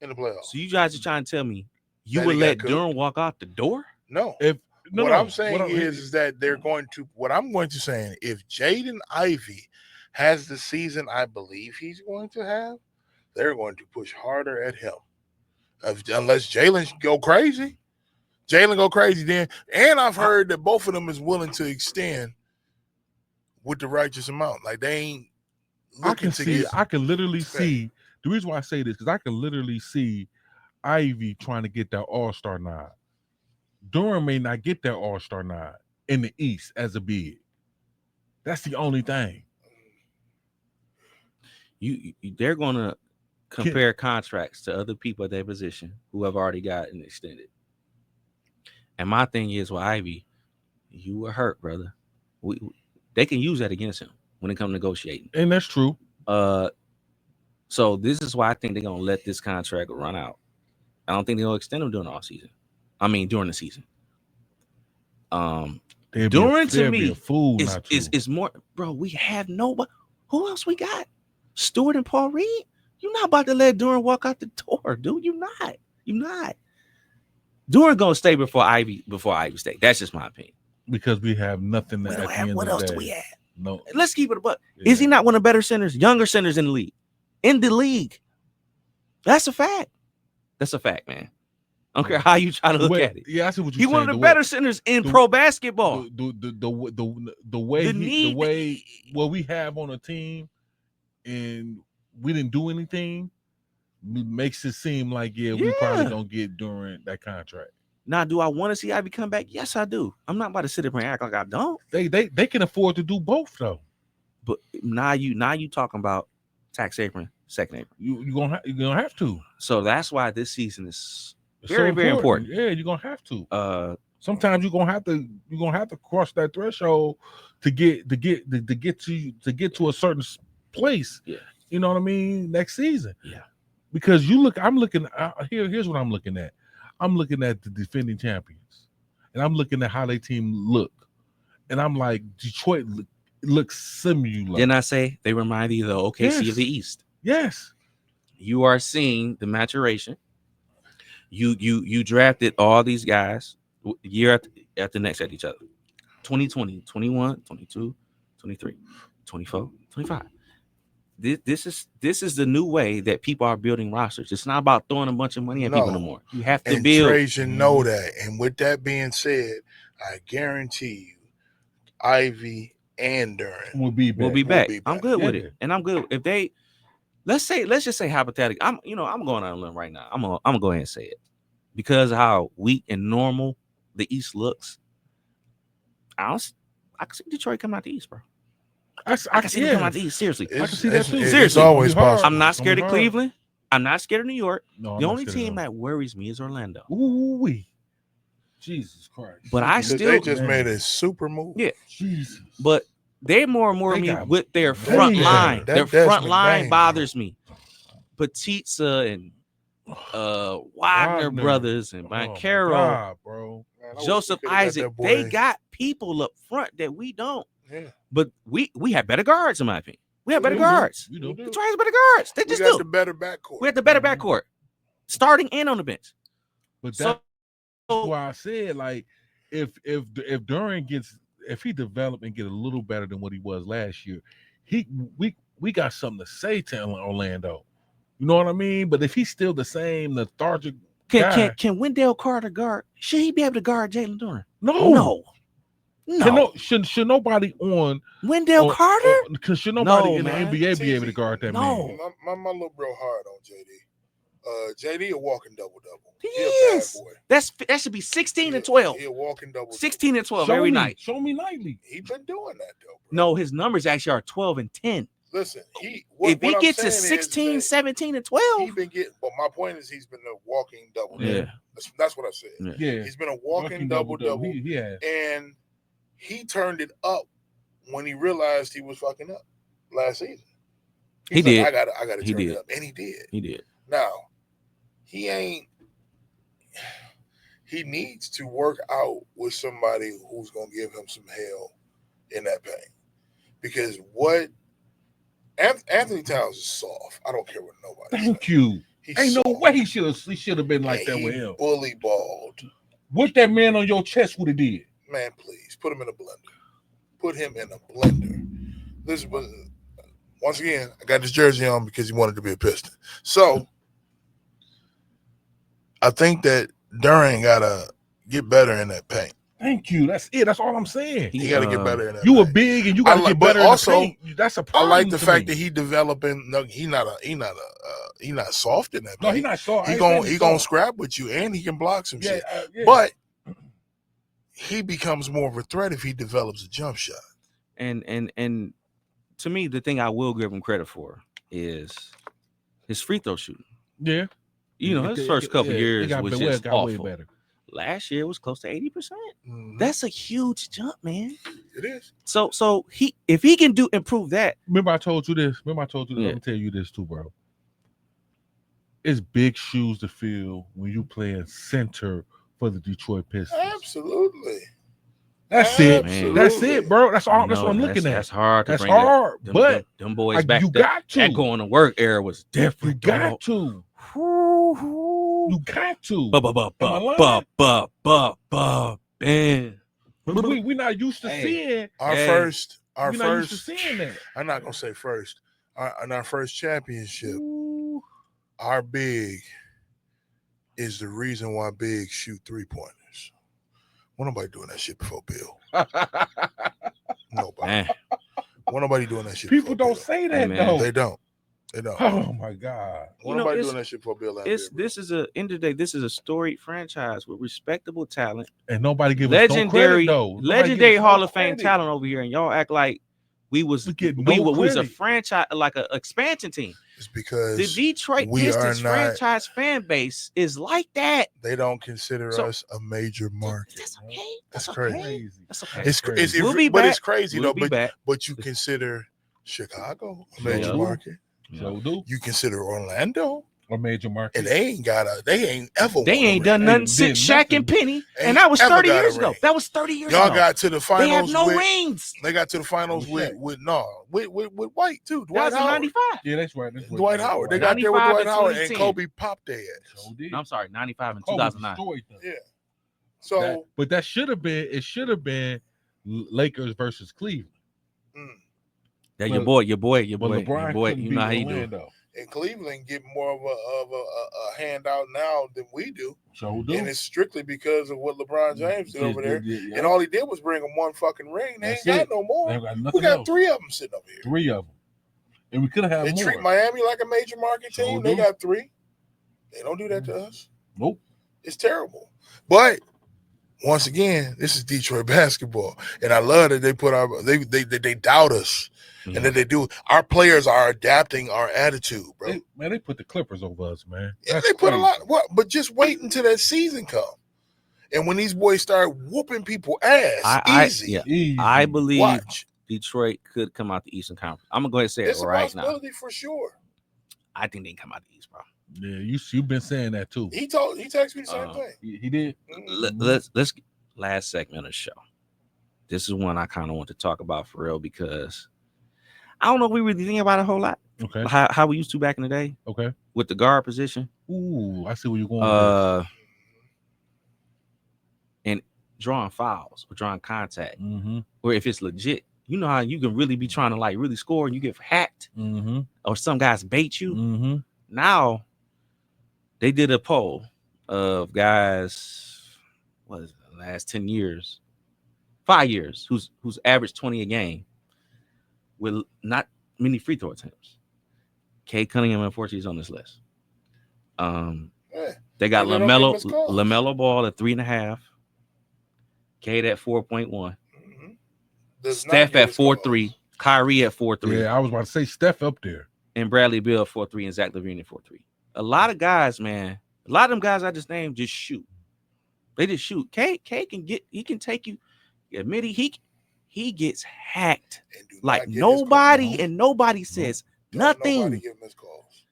in the playoffs. So you guys are trying to tell me you That would he got let cooked? Duran walk out the door? No. No, what no. I'm saying is that they're going to. What I'm going to say, if Jaden Ivey has the season I believe he's going to have, they're going to push harder at him. Unless Jalen go crazy, then. And I've heard that both of them is willing to extend with the righteous amount. Like they ain't. I can literally see. The reason why I say this because I can literally see Ivy trying to get that All-Star nod. Durham may not get that All-Star nod in the East as a big. That's the only thing. They're going to compare contracts to other people at their position who have already gotten extended. And my thing is with Ivy, you were hurt, brother. They can use that against him when it comes to negotiating. And that's true. So this is why I think they're going to let this contract run out. I don't think they're going to extend him during the season. During the season. Duran to me is more, bro. We have nobody. Who else we got? Stewart and Paul Reed. You're not about to let Duran walk out the door, dude. You're not. Duran gonna stay before Ivy stay. That's just my opinion. Because we have nothing. We don't have. What else do we have? No. Let's keep it a buck. Yeah. Is he not one of the better centers, younger centers in the league? That's a fact. That's a fact, man. I don't care how you try to look at it. Yeah, I see what you're saying. He's one of the better centers in pro basketball. The way what we have on a team and we didn't do anything makes it seem like we probably don't get during that contract. Now, do I want to see Ivy come back? Yes, I do. I'm not about to sit up and act like I don't. They can afford to do both though. But now you talking about tax apron, second apron. You're gonna have to. So that's why this season is very, very important. Yeah, you're gonna have to. Sometimes you're gonna have to cross that threshold to get to a certain place. Yeah. You know what I mean? Next season. Yeah. Because I'm looking here's what I'm looking at. I'm looking at the defending champions, and I'm looking at how their team look, and I'm like, Detroit looks similar. Didn't I say they remind you of the OKC of the East? Yes. You are seeing the maturation. You drafted all these guys year after next at each other. 2020, 21, 22, 23, 24, 25. this is the new way that people are building rosters. It's not about throwing a bunch of money at people no more. You have to and build. Trajan know that. And with that being said, I guarantee you, Ivy and Duran We'll be back. We'll be back. back. I'm good with Yeah. it, and I'm good if they. Let's just say hypothetically. I'm going on a limb right now. I'm gonna go ahead and say it because of how weak and normal the East looks. I can see Detroit coming out the East, bro. I can see them coming out the East. Seriously, I can see that too. It's Seriously. always possible. I'm not scared of Cleveland. I'm not scared of New York. No, the only team that worries me is Orlando. Ooh, Jesus Christ! But I They still just made a super move. Yeah, Jesus. but they more and more They me got with their front line. That Their front Desmond line Bain, bothers me. Petitza and Wagner brothers and Bankero, bro. Man, Joseph Isaac. They got people up front that we don't. Yeah. But we have better guards, in my opinion. We have better guards. You know. Detroit has better guards. They just do. The better backcourt. We have the better backcourt, starting and on the bench. But that's why I said, like, if Duran if he develop and get a little better than what he was last year, we got something to say to Orlando. You know what I mean? But if he's still the same lethargic guy, can Wendell Carter guard? Should he be able to guard Jalen Duran? No. Should nobody on Wendell Carter? Because should nobody in the man. NBA be able to guard that man? My little bro hard on JD. JD a walking double-double. He is. That should be 16 and 12. He a walking double-double. 16 and 12 every night. Show me nightly. He been doing that though, bro. No, his numbers actually are 12 and 10. Listen, if he gets to 16, 17, and 12, he been getting. But my point is, he's been a walking double-double. Yeah, that's what I said. Yeah, he's been a walking double-double. And he turned it up when he realized he was fucking up last season. He did. I gotta turn it up, and he did. He did. Now, he needs to work out with somebody who's gonna give him some hell in that paint, because what Anthony Towns is soft. I don't care what nobody. Thank you. Ain't soft. no way he should have been like that with him. Bully balled. What that man on your chest would have did? Man, please put him in a blender. Put him in a blender. This was once again. I got this jersey on because he wanted to be a Piston. So I think that Duran gotta get better in that paint. Thank you. That's it. That's all I'm saying. He got to get better in that. You were big and you got to get better. Also, in the paint. That's a problem. I like the fact that he developing. No, he not soft in that. No, he not soft. He gonna scrap with you, and he can block some shit. But he becomes more of a threat if he develops a jump shot. And to me, the thing I will give him credit for is his free throw shooting. Yeah, his first couple years was just awful. Way better. Last year was close to 80%. Mm-hmm. That's a huge jump, man. It is. So if he can improve that. Remember I told you this. Let me tell you this too, bro. It's big shoes to fill when you playing center for the Detroit Pistons. Absolutely. That's it. Man. That's it, bro. That's all. That's what I'm looking at. That's hard. That's hard. But them boys back. You got to. That going to work era was different. You got to. You got to. Man. We're not used to seeing our first. Used to seeing that. I'm not gonna say first. In our first championship, our big is the reason why bigs shoot 3-pointers. Won't nobody doing that shit before Bill. Nobody. Man. Won't nobody doing that shit. People don't say that though. They don't. Oh my God! Nobody doing that shit for Bill. This is a end of the day. This is a storied franchise with respectable talent, and nobody gives us no credit, though. Legendary Hall of Fame talent over here, and y'all act like we was a franchise, like an expansion team. It's because the Detroit Pistons franchise fan base is like that. They don't consider us a major market. That's okay. That's crazy. That's okay. It's crazy. We'll be back. But it's crazy though. But you consider Chicago a major market. So do you consider Orlando a major market? And they ain't done nothing since Shaq and Penny, and that was 30 years ago. That was 30 years ago. Y'all got to the finals. They have no rings. They got to the finals with White too. Dwight Howard. 95. Yeah, that's right. Dwight Howard. They got there with Dwight Howard and Kobe popped their ass. No, I'm sorry, 95 and 2009. Yeah. So, but that should have been. It should have been Lakers versus Cleveland. That But your boy. LeBron couldn't You beat know how you do. Orlando. And Cleveland get more of a handout now than we do. So do. And it's strictly because of what LeBron James did over there. Yeah. And all he did was bring them one fucking ring. They That's ain't got it. no more. They got We nothing got else. 3 of them sitting over here. 3 of them. And we could have had They more. treat Miami like a major market So team. do. They got 3. They don't do that to us. Nope. It's terrible. But once again, this is Detroit basketball, and I love that they put they doubt us, and that they do. Our players are adapting our attitude, bro. They put the Clippers over us, man. Yeah, That's they put crazy. a lot. But just wait until that season come, and when these boys start whooping people ass, easy. I believe Watch. Detroit could come out the Eastern Conference. I'm gonna go ahead and say It's it a right now. possibility for sure. I think they can come out the East, bro. Yeah, you've been saying that too. He texted me the same thing. He did. Let's last segment of the show. This is one I kind of want to talk about for real because I don't know if we really think about it a whole lot. Okay. How we used to back in the day. Okay. With the guard position. Ooh, I see where you're going with this. And drawing fouls or drawing contact. Or if it's legit, you know how you can really be trying to like really score and you get hacked. Or some guys bait you. Now they did a poll of guys, what is it, the last 10 years, 5 years, who's averaged 20 a game with not many free throw attempts. Cade Cunningham, unfortunately, is on this list. They got LaMelo Ball at 3.5, Cade at 4.1, Steph at 4.3, Kyrie at 4.3. Yeah, I was about to say Steph up there. And Bradley Beal at 4.3 and Zach LaVine at 4.3. A lot of guys, man, a lot of them guys I just named just shoot. They just shoot. Cade can take you. Admit he gets hacked like nobody, and nobody says nothing. Nobody give him his calls.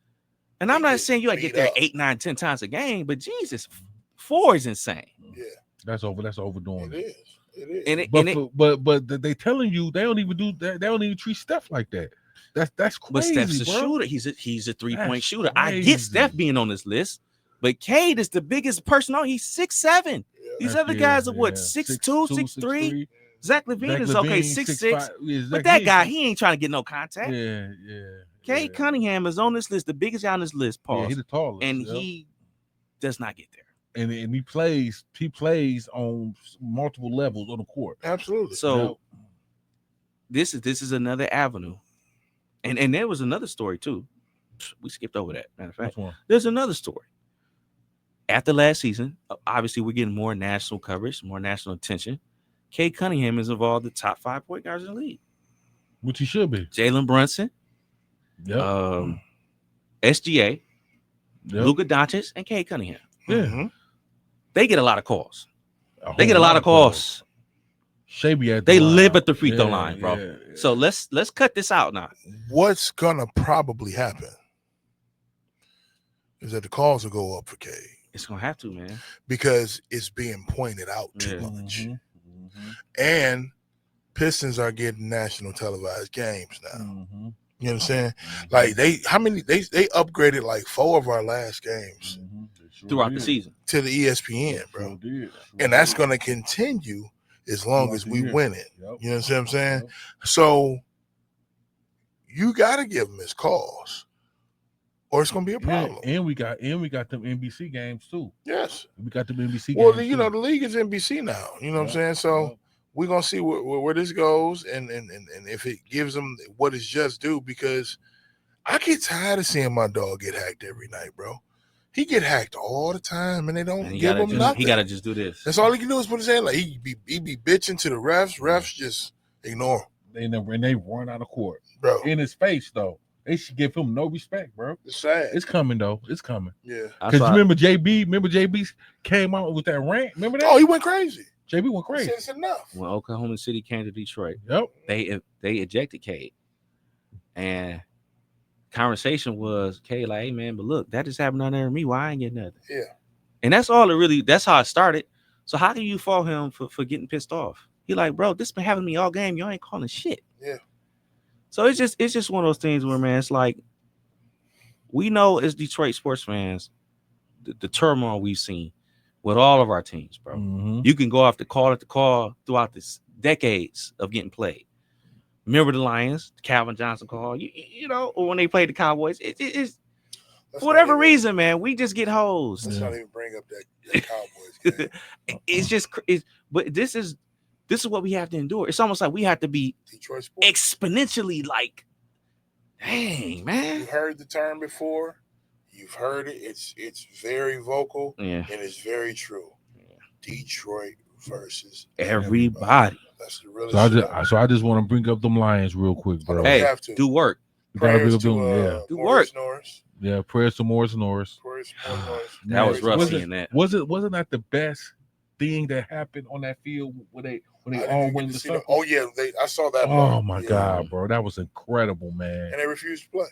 And I'm not saying you got to get there 8, 9, 10 times a game, but Jesus, 4 is insane. Yeah, that's overdoing it. It is. But they telling you they don't even do that. They don't even treat Steph like that. That's crazy. But Steph's a shooter. He's a 3-point shooter. Crazy. I get Steph being on this list, but Cade is the biggest person on. He's 6'7". Yeah. These other guys are what 6'2", 6'3". Zach LaVine is okay, 6'6". But that guy, he ain't trying to get no contact. Yeah. Cade Cunningham is on this list, the biggest guy on this list. Pause. Yeah, he's the tallest, and he does not get there. And he plays on multiple levels on the court. Absolutely. So this is another avenue. And there was another story too. We skipped over that. Matter of fact, there's another story. After last season, obviously we're getting more national coverage, more national attention. Cade Cunningham is involved in the top 5 point guards in the league, which he should be. Jalen Brunson, SGA, Luka Doncic, and Cade Cunningham. Yeah, they get a lot of calls. They get a lot of calls. They live at the free throw line, bro. Yeah. So let's cut this out now. What's gonna probably happen is that the calls will go up for Cade. It's gonna have to, man, because it's being pointed out too much. And Pistons are getting national televised games now. You understand? Like they upgraded like 4 of our last games throughout the season to the ESPN, bro. And that's gonna continue as long as we win it. You know what I'm saying? So you gotta give him his calls, or it's gonna be a problem. And we got them NBC games too. Yes, we got them NBC. Well, games you know the league is NBC now. You know what I'm saying? So we're gonna see where this goes, and if it gives them what is just due. Because I get tired of seeing my dog get hacked every night, bro. He get hacked all the time, and they don't give him nothing. He gotta just do this. That's all he can do is put his hand. Like he be bitching to the refs. Refs just ignore him. They run out of court, bro. In his face, though. They should give him no respect, bro. It's sad. It's coming though. It's coming. Yeah. Because remember JB came out with that rant. Remember that? Oh, he went crazy. JB went crazy. It's enough. When Oklahoma City came to Detroit, they ejected Cade, and conversation was Cade like, hey man, but look, that just happened down there to me. Why I ain't getting nothing? Yeah. And that's how it started. So how can you fault him for getting pissed off? He like, bro, this been happening to me all game. You ain't calling shit. Yeah. So it's just one of those things where, man, it's like we know as Detroit sports fans, the turmoil we've seen with all of our teams, bro. You can go off the call throughout this decades of getting played. Remember the Lions, Calvin Johnson call, you know, or when they played the Cowboys. It's Let's for whatever not even- reason, man. We just get hosed. Let's Yeah. not even bring up that Cowboys game. It's just, but this is what we have to endure. It's almost like we have to be Detroit sports. exponentially like, dang, You man. heard the term before. You've heard it. It's very vocal Yeah, and it's very true. Detroit versus everybody. That's the realest. So I just want to bring up them Lions real quick, bro. We Hey, have to. do work. You gotta bring Prayers up them, to Do Morris work. Norris. yeah. Prayers to Morris Norris. Prayers to Morris Norris. That was Prayers rough to seeing that. Wasn't that the best thing that happened on that field when they I didn't all even went get the to see them. circle? Oh yeah, I saw that. Oh part. my Yeah. God, bro, that was incredible, man. And they refused to play.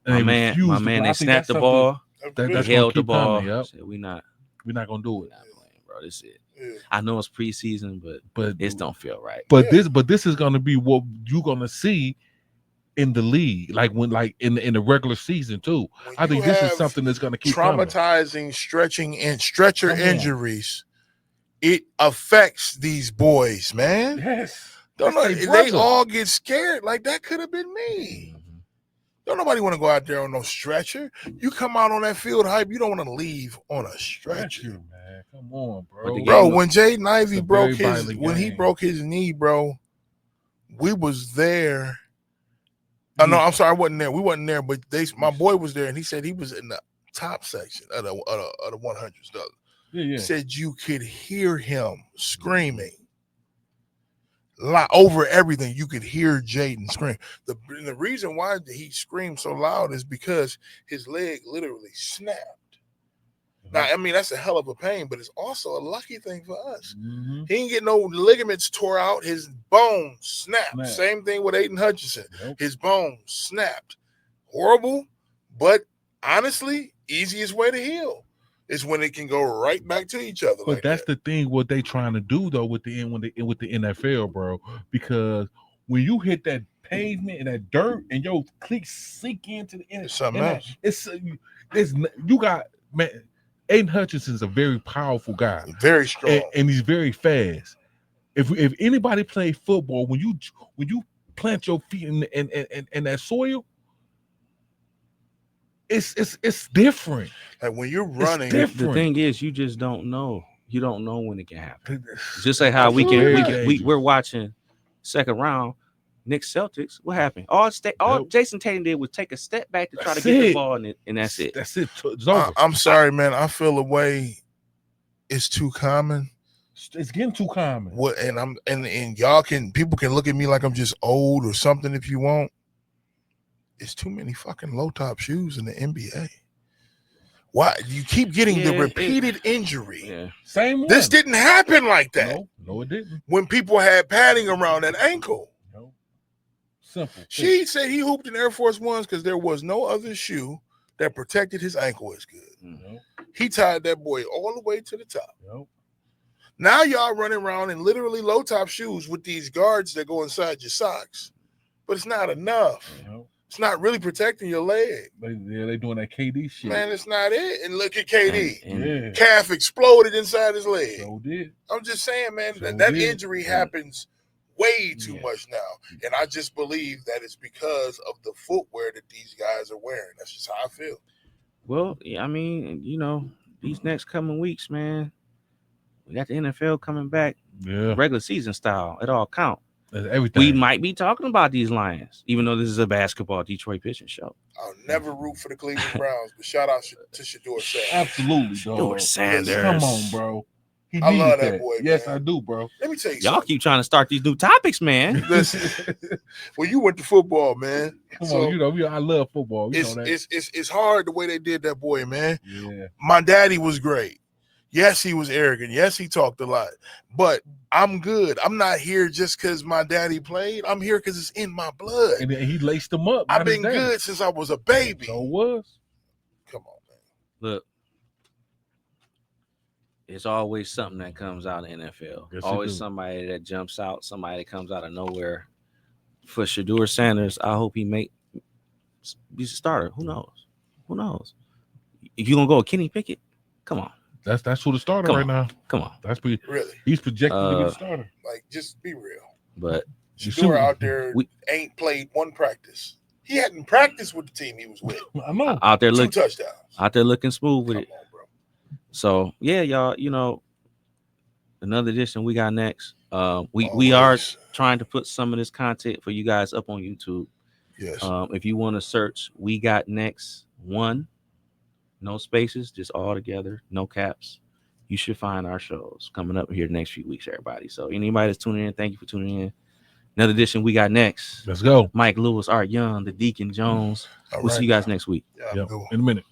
And they My refused to man, play. I they think snapped that's the something- ball. That's He gonna held the keep ball. coming, yep. Said, we're not gonna do it. playing, bro. This is it. Yeah. I know it's preseason, but it don't feel right. But Yeah. this is gonna be what you're gonna see in the league, like in the regular season too. When I think you this is have something that's gonna keep coming. traumatizing stretching and stretcher Come on. injuries, it affects these boys, man. Yes, Don't That's know, their they brother. all get scared. Like that could have been me. Mhm. Don't nobody want to go out there on no stretcher. You come out on that field hype, you don't want to leave on a stretcher. man. Come on, But bro. the Bro, game- when Jaden Ivey It's a broke very his violent when he game. broke his knee, bro, we was there. Oh, no, I'm sorry, I wasn't there. We wasn't there, but my boy was there, and he said he was in the top section of the 100s. Though. Yeah, He yeah. said you could hear him screaming. Over everything, you could hear Jaden scream. The reason why he screamed so loud is because his leg literally snapped. Now, I mean, that's a hell of a pain, but it's also a lucky thing for us. Mhm. He didn't get no ligaments tore out. His bones snapped. Snap. Same thing with Aiden Hutchinson. Yep. His bones snapped. Horrible, but honestly, easiest way to heal is when it can go right back to each other. But like that's that. the thing. What they trying to do though with the NFL, bro, because when you hit that pavement and that dirt and your cleats sink into the It's something else. It's you got man. Aiden Hutchinson's a very powerful guy, Very strong. and he's very fast. If anybody play football, when you plant your feet in that soil, it's different. Like when you're It's running, different. The thing is, you just don't know. You don't know when it can happen. Just Just like how Absolutely. we're watching second round, Knicks Celtics. What happened? All Yep. Jason Tatum did was take a step back to try That's to get the it. ball, and that's it. That's it. It's over. I'm sorry, man. I feel a way. It's too common. It's getting too common. What and y'all people can look at me like I'm just old or something if you want. It's too many fucking low top shoes in the NBA. Why you keep getting the Yeah, repeated injury? Yeah. Same one. This didn't happen like that No, it didn't. when people had padding around that ankle. No. Simple. She said he hooped in Air Force Ones because there was no other shoe that protected his ankle as good. No. He tied that boy all the way to the top. No. Now y'all running around in literally low top shoes with these guards that go inside your socks, but it's not enough. No. It's not really protecting your leg, They doing that KD shit. man. It's not it. And look at KD, And Yeah. calf exploded inside his leg. So did. I'm just saying, man, So that did. injury happens way too Yeah. much now, and I just believe that it's because of the footwear that these guys are wearing. That's just how I feel. Well, yeah, I mean, these next coming weeks, man, we got the NFL coming back, Yeah. regular season style. It all count. That's everything. We might be talking about these Lions, even though this is a basketball Detroit pitching show. I'll never root for the Cleveland Browns, but shout out to Shador Sanders. Absolutely, dog. Shador Sanders. Come on, bro. He I love needed that boy, Yes, man. I do, bro. Let me tell you Y'all something. keep trying to start these new topics, man. Listen, well, you went to football, man. Come So on, I love football. You know that. it's hard the way they did that boy, man. Yeah. My daddy was great. Yes, he was arrogant. Yes, he talked a lot. But I'm good. I'm not here just because my daddy played. I'm here because it's in my blood. And then he laced them up. I've been good since I was a baby. So it was. Come on, man. Look, it's always something that comes out in the NFL. Yes, it Always do. somebody that jumps out, somebody that comes out of nowhere. For Shador Sanders, I hope he's a starter. Who knows? Who knows? If you're gonna go with Kenny Pickett, come on. That's who the starter Come right on. now. Come on. That's Really. he's projected to be the starter. Like, just be real. But Shador out there ain't played one practice. He hadn't practiced with the team he was with. I know. Out there 2 looking, touchdowns. out there looking smooth with Come it. on, bro. So yeah, y'all, another edition we got next. We Always. are trying to put some of this content for you guys up on YouTube. Yes. If you want to search, we got next 1, no spaces, just all together, no caps. You should find our shows coming up here the next few weeks, everybody. So anybody that's tuning in, thank you for tuning in. Another edition we got next. Let's go. Mike Lewis, Art Young, the Deacon Jones. All We'll right, see you guys now. next week. Yeah, Yep. good one. In a minute.